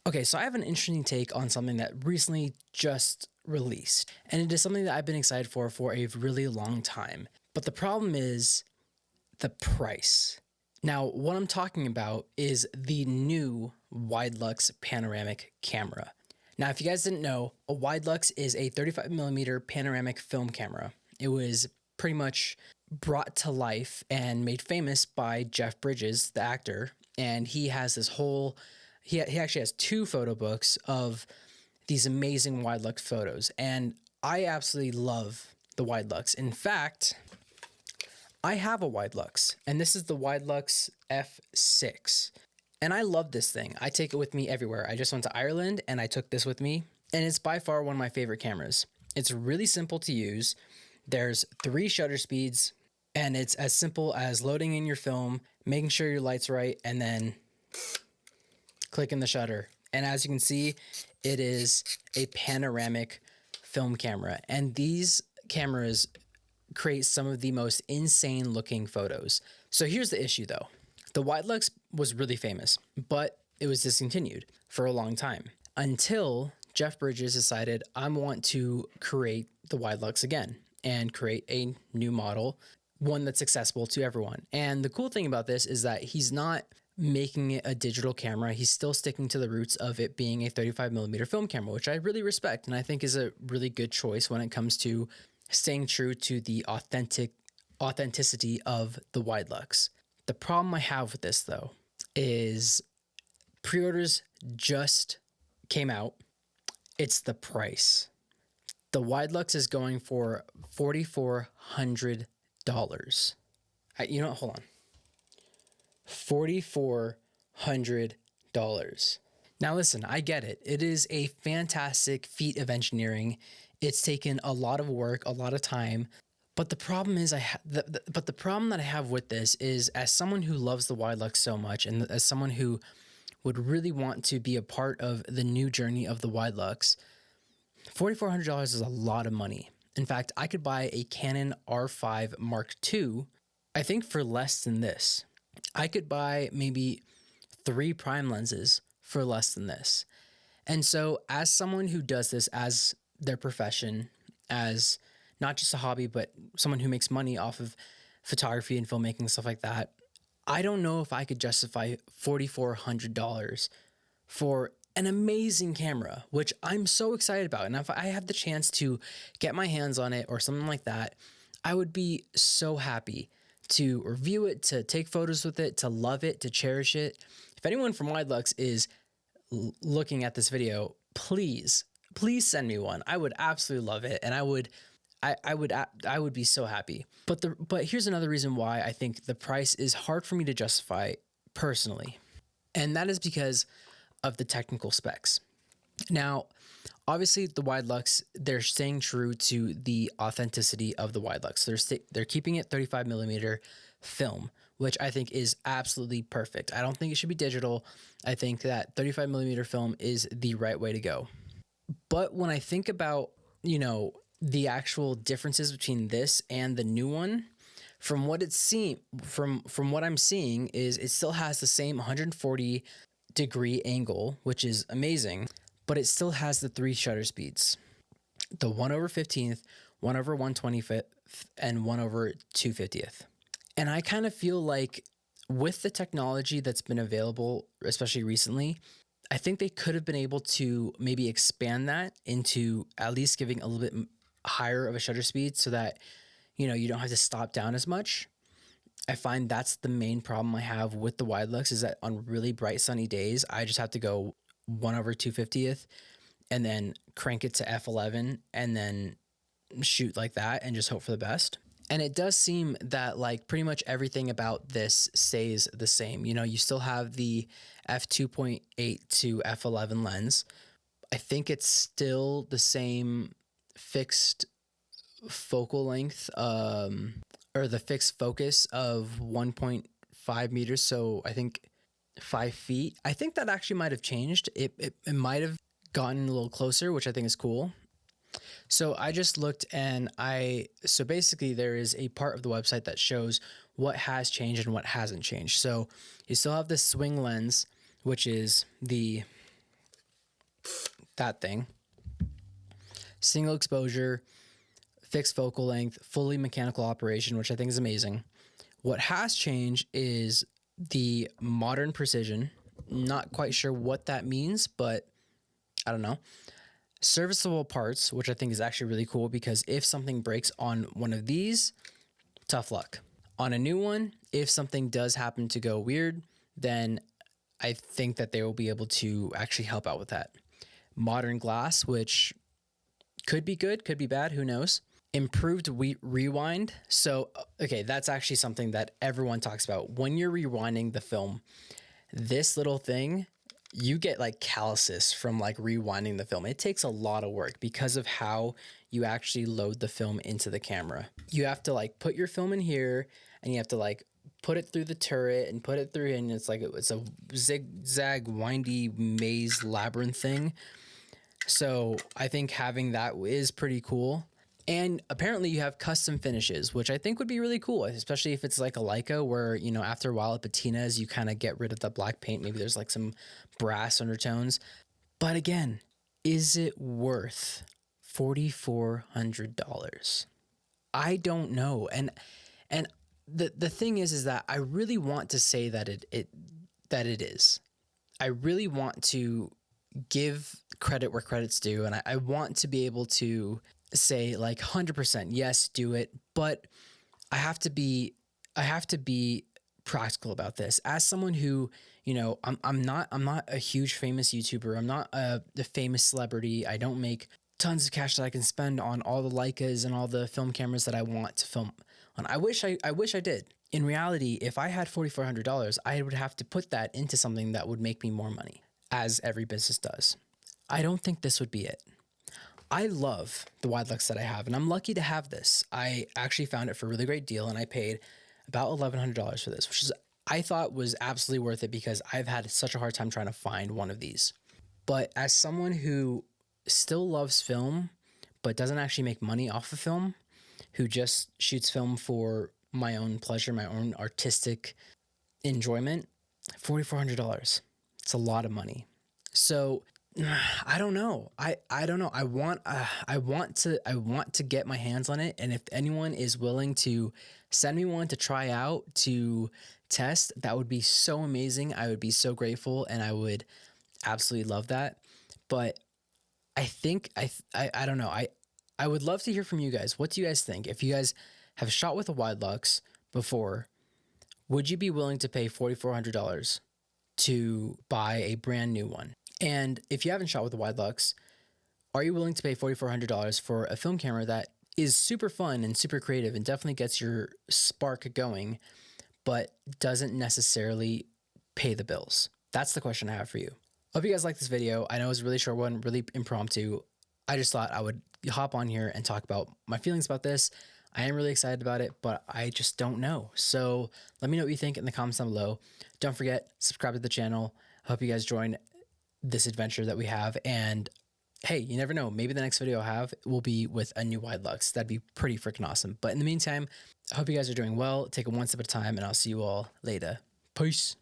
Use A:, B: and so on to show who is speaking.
A: Okay, so I have an interesting take on something that recently just released, and it is something that I've been excited for a really long time. But the problem is the price. Now, what I'm talking about is the new Widelux panoramic camera. Now, if you guys didn't know, a Widelux is a 35mm panoramic film camera. It was pretty much brought to life and made famous by Jeff Bridges, the actor, and he has this whole he actually has two photo books of these amazing Widelux photos, and I absolutely love the Widelux. In fact, I have a Widelux, and this is the Widelux F6. And I love this thing. I take it with me everywhere. I just went to Ireland and I took this with me, and it's by far one of my favorite cameras. It's really simple to use. There's 3 shutter speeds, and it's as simple as loading in your film, making sure your light's right, and then clicking the shutter. And as you can see, it is a panoramic film camera. And these cameras create some of the most insane looking photos. So here's the issue though. The Widelux was really famous, but it was discontinued for a long time until Jeff Bridges decided, I want to create the Widelux again and create a new model, one that's accessible to everyone. And the cool thing about this is that he's not making it a digital camera. He's still sticking to the roots of it being a 35mm film camera, which I really respect and I think is a really good choice when it comes to staying true to the authenticity of the Widelux. The problem I have with this though is pre-orders just came out. It's the price. The Widelux is going for $4,400. You know what? Hold on. $4,400. Now listen, I get it. It is a fantastic feat of engineering. It's taken a lot of work, a lot of time. But the problem is, the problem that I have with this is, as someone who loves the Widelux so much, and as someone who would really want to be a part of the new journey of the Widelux, $4,400 is a lot of money. In fact, I could buy a Canon R5 Mark II, I think, for less than this. I could buy maybe 3 prime lenses for less than this. And so as someone who does this as their profession, as not just a hobby, but someone who makes money off of photography and filmmaking and stuff like that, I don't know if I could justify $4,400 for an amazing camera, which I'm so excited about. And if I have the chance to get my hands on it or something like that, I would be so happy to review it, to take photos with it, to love it, to cherish it. If anyone from Widelux is looking at this video, please send me one. I would absolutely love it, and I would be so happy. But here's another reason why I think the price is hard for me to justify personally, and that is because of the technical specs. Now, obviously, the Widelux, they're staying true to the authenticity of the Widelux. They're keeping it 35mm film, which I think is absolutely perfect. I don't think it should be digital. I think that 35mm film is the right way to go. But when I think about, the actual differences between this and the new one, from what what I'm seeing is it still has the same 140-degree angle, which is amazing, but it still has the 3 shutter speeds. The 1/15th, 1/125th, and 1/250th. And I kind of feel like with the technology that's been available, especially recently, I think they could have been able to maybe expand that into at least giving a little bit higher of a shutter speed so that, you don't have to stop down as much. I find that's the main problem I have with the Widelux, is that on really bright sunny days, I just have to go 1/250th and then crank it to f11 and then shoot like that and just hope for the best. And it does seem that pretty much everything about this stays the same. You still have the f2.8 to f11 lens. I think it's still the same fixed focal length, or the fixed focus of 1.5 meters. So I think 5 feet. I think that actually might have changed. It might have gotten a little closer, which I think is cool. So I just looked and so basically there is a part of the website that shows what has changed and what hasn't changed. So you still have the swing lens, which is the that thing. Single exposure, fixed focal length, fully mechanical operation, which I think is amazing. What has changed is the modern precision. Not quite sure what that means, but I don't know. Serviceable parts, which I think is actually really cool because if something breaks on one of these, tough luck. On a new one, if something does happen to go weird, then I think that they will be able to actually help out with that. Modern glass, which could be good, could be bad, who knows. Improved rewind. So, okay, that's actually something that everyone talks about. When you're rewinding the film, this little thing, you get like calluses from like rewinding the film. It takes a lot of work because of how you actually load the film into the camera. You have to like put your film in here and you have to like put it through the turret and put it through, and it's a zigzag, windy maze labyrinth thing. So I think having that is pretty cool. And apparently you have custom finishes, which I think would be really cool, especially if it's like a Leica where, you know, after a while it patinas, you kind of get rid of the black paint. Maybe there's like some brass undertones. But again, is it worth $4,400? I don't know. And the thing is that I really want to say that it is. I really want to give credit where credit's due, and I want to be able to say like 100% yes, do it, but I have to be practical about this. As someone who, you know, I'm not a huge famous YouTuber. I'm not a famous celebrity. I don't make tons of cash that I can spend on all the Leicas and all the film cameras that I want to film on. I wish I did. In reality, if I had $4,400, I would have to put that into something that would make me more money, as every business does. I don't think this would be it. I love the Widelux that I have, and I'm lucky to have this. I actually found it for a really great deal, and I paid about $1,100 for this, which is I thought was absolutely worth it because I've had such a hard time trying to find one of these. But as someone who still loves film, but doesn't actually make money off of film, who just shoots film for my own pleasure, my own artistic enjoyment, $4,400. It's a lot of money. So I don't know. I don't know. I want to get my hands on it. And if anyone is willing to send me one to try out, to test, that would be so amazing. I would be so grateful, and I would absolutely love that. But I think I don't know. I would love to hear from you guys. What do you guys think? If you guys have shot with a Widelux before, would you be willing to pay $4,400 to buy a brand new one? And if you haven't shot with a Widelux, are you willing to pay $4,400 for a film camera that is super fun and super creative and definitely gets your spark going, but doesn't necessarily pay the bills? That's the question I have for you. Hope you guys like this video. I know it was a really short one, really impromptu. I just thought I would hop on here and talk about my feelings about this. I am really excited about it, but I just don't know. So let me know what you think in the comments down below. Don't forget, subscribe to the channel. I hope you guys join this adventure that we have. And hey, you never know. Maybe the next video I have will be with a new Widelux. That'd be pretty freaking awesome. But in the meantime, I hope you guys are doing well. Take it one step at a time, and I'll see you all later. Peace.